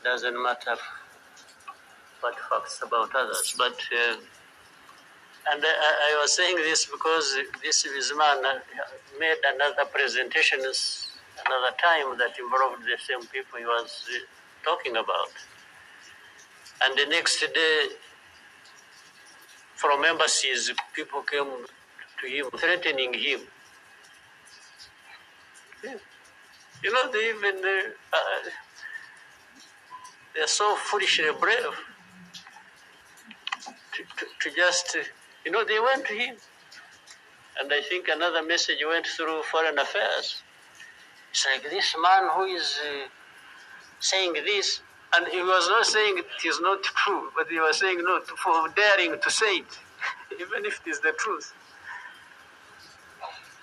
doesn't matter what facts about others. But and I was saying this because this man made another presentation another time that involved the same people he was talking about. And the next day, from embassies, people came to him, threatening him. You know, they even, they're so foolishly brave to just, you know, they went to him. And I think another message went through Foreign Affairs. It's like this man who is saying this, and he was not saying it is not true, but he was saying no for daring to say it, even if it is the truth.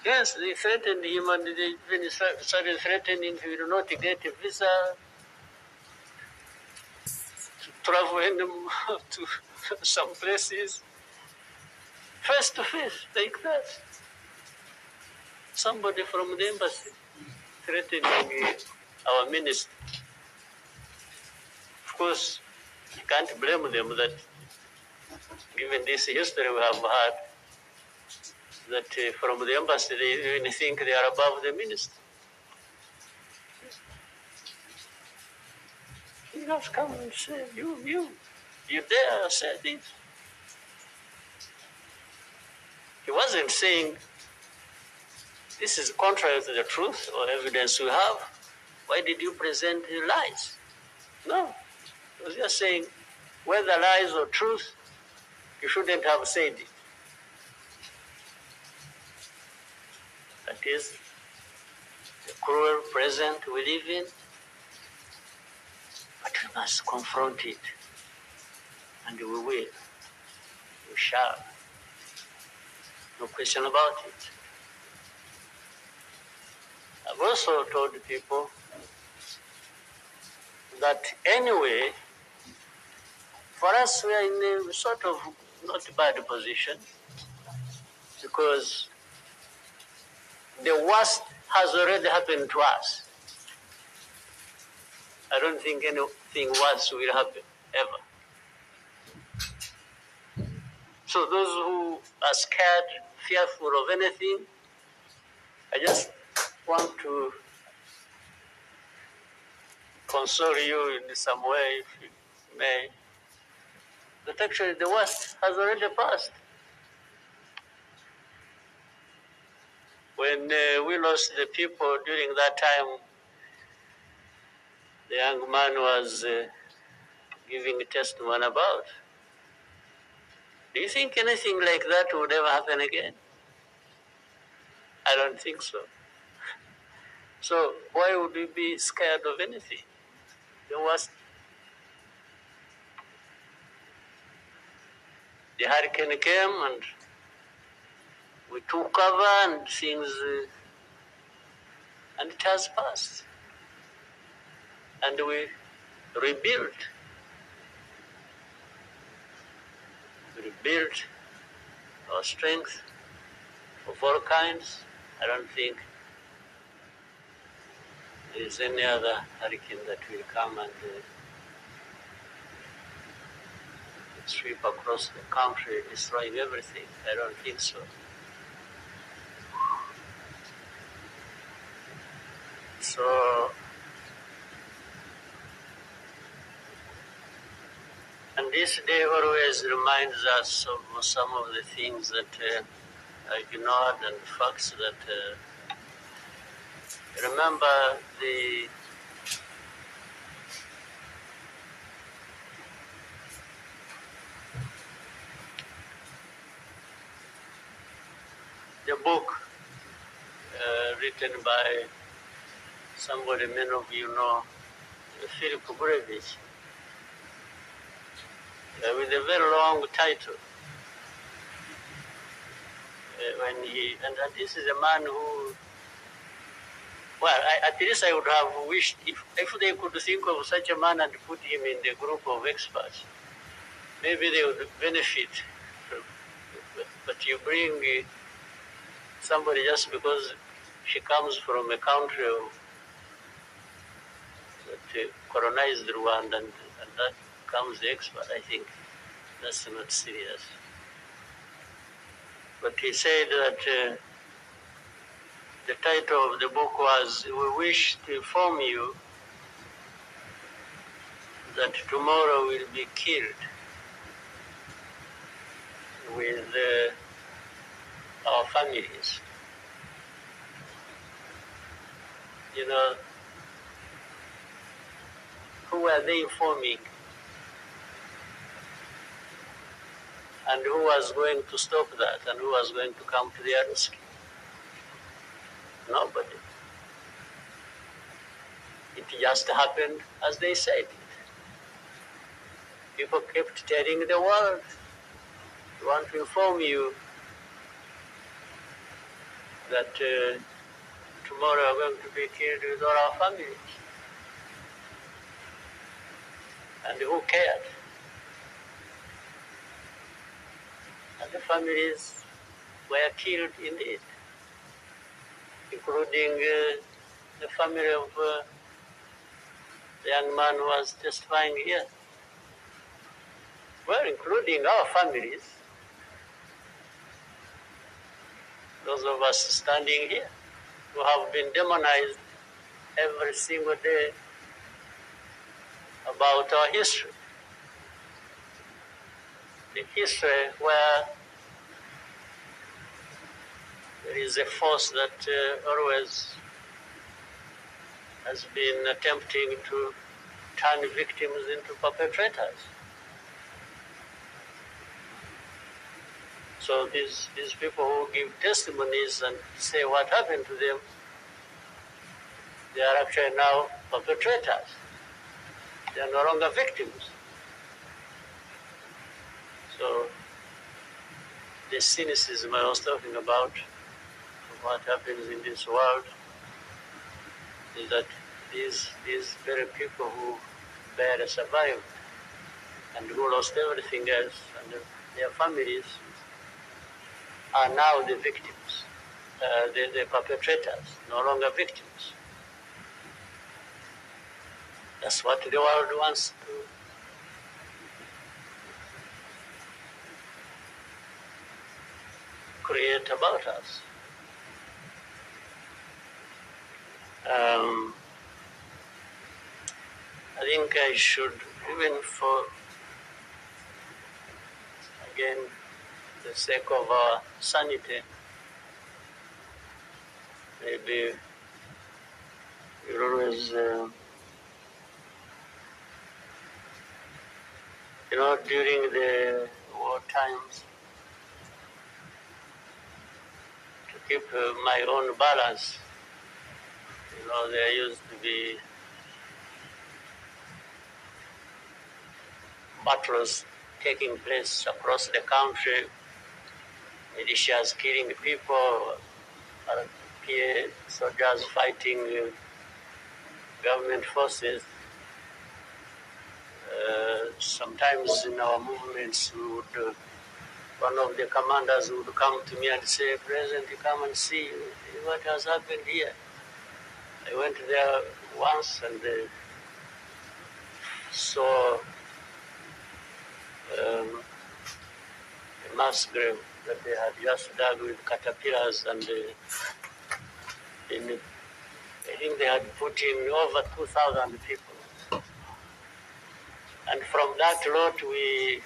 Yes, they threatened him, and they even started threatening he will not get a visa to travel to some places, face to face, like that. Somebody from the embassy threatening our minister. Of course, you can't blame them that, given this history we have had, that from the embassy they even think they are above the minister. He just come and say, you dare say this. He wasn't saying, this is contrary to the truth or evidence we have. Why did you present the lies? No. He was just saying, whether lies or truth, you shouldn't have said it. That is the cruel present we live in, but we must confront it, and we will. We shall. No question about it. I've also told people that anyway, for us, we are in a sort of not bad position because the worst has already happened to us. I don't think anything worse will happen, ever. So those who are scared, fearful of anything, I just want to console you in some way, if you may, that actually the worst has already passed. When we lost the people during that time, the young man was giving a testimony about. Do you think anything like that would ever happen again? I don't think so. So why would we be scared of anything? The worst. The hurricane came and we took cover and things, and it has passed. And we rebuilt. We rebuilt our strength of all kinds. I don't think there is any other hurricane that will come and sweep across the country, destroying everything. I don't think so. So, and this day always reminds us of some of the things that I ignored and facts that remember the book written by somebody many of you know, Philip Gurevich, with a very long title. And this is a man who, well, at least I would have wished if they could think of such a man and put him in the group of experts, maybe they would benefit. But you bring somebody just because she comes from a country that colonized Rwanda and that comes the expert. I think that's not serious. But he said that the title of the book was, "We wish to inform you that tomorrow will be killed with our families." You know, who were they informing? And who was going to stop that? And who was going to come to their rescue? Nobody. It just happened as they said it. People kept telling the world, "We want to inform you that tomorrow we're going to be killed with all our families." And who cared? And the families were killed indeed, including the family of the young man who was testifying here. Well, including our families, those of us standing here, who have been demonized every single day about our history. The history where there is a force that always has been attempting to turn victims into perpetrators. So these people who give testimonies and say what happened to them, they are actually now perpetrators. They are no longer victims. So the cynicism I was talking about, what happens in this world, is that these very people who barely survived and who lost everything else and their families are now the victims, the perpetrators, no longer victims. That's what the world wants to create about us. I think I should, even for, again, the sake of our sanity, maybe we'll always, during the war times, to keep my own balance, there used to be battles taking place across the country, militias killing people, RPA soldiers fighting government forces. Sometimes in our movements, one of the commanders would come to me and say, "President, you come and see what has happened here." I went there once and saw a mass grave that they had just dug with caterpillars, and I think they had put in over 2,000 people. And from that lot, we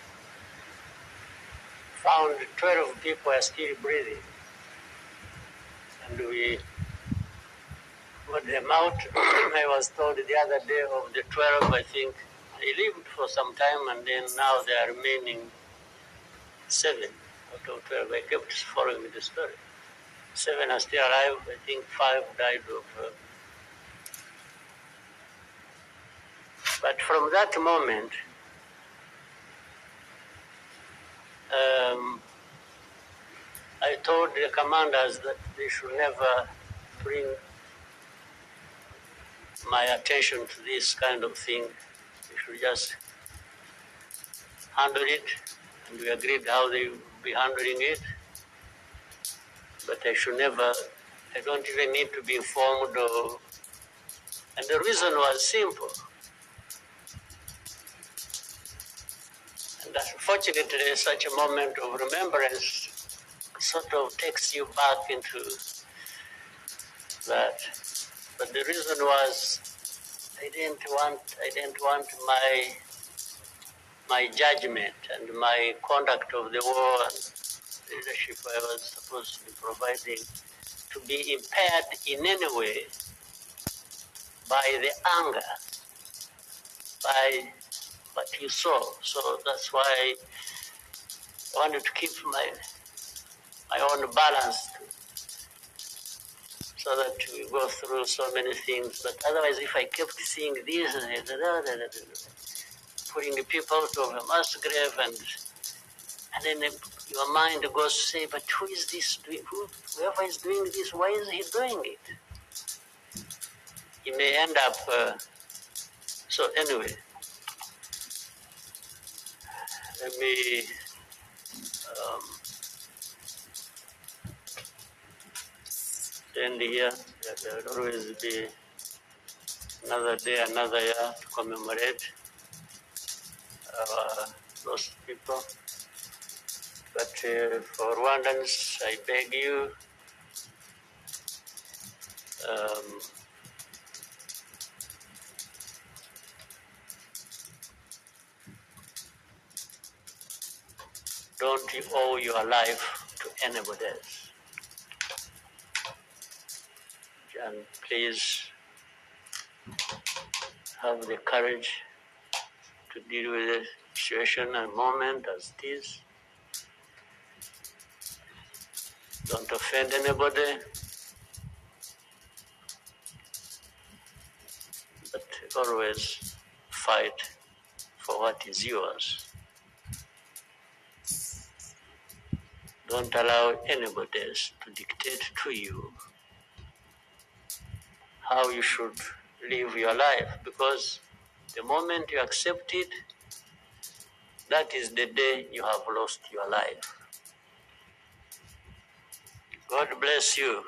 found 12 people are still breathing. And we got them out. I was told the other day of the 12, I think, they lived for some time, and then now they are remaining 7 out of 12. I kept following the story. 7 are still alive. I think 5 died of... But from that moment, I told the commanders that they should never bring my attention to this kind of thing. They should just handle it, and we agreed how they would be handling it. But I should never, I don't even need to be informed of. And the reason was simple. that fortunately such a moment of remembrance sort of takes you back into that. But the reason was I didn't want my judgment and my conduct of the war and leadership I was supposed to be providing to be impaired in any way by the anger, by what you saw. So that's why I wanted to keep my own balance so that we go through so many things. But otherwise, if I kept seeing this and putting the people to a mass grave, and then your mind goes to say, but who is this doing? Whoever is doing this, why is he doing it? He may end up. So anyway, let me end here. There will always be another day, another year to commemorate our lost people. But for Rwandans, I beg you, don't owe your life to anybody else. And please have the courage to deal with the situation and moment as it is. Don't offend anybody, but always fight for what is yours. Don't allow anybody else to dictate to you how you should live your life, because the moment you accept it, that is the day you have lost your life. God bless you.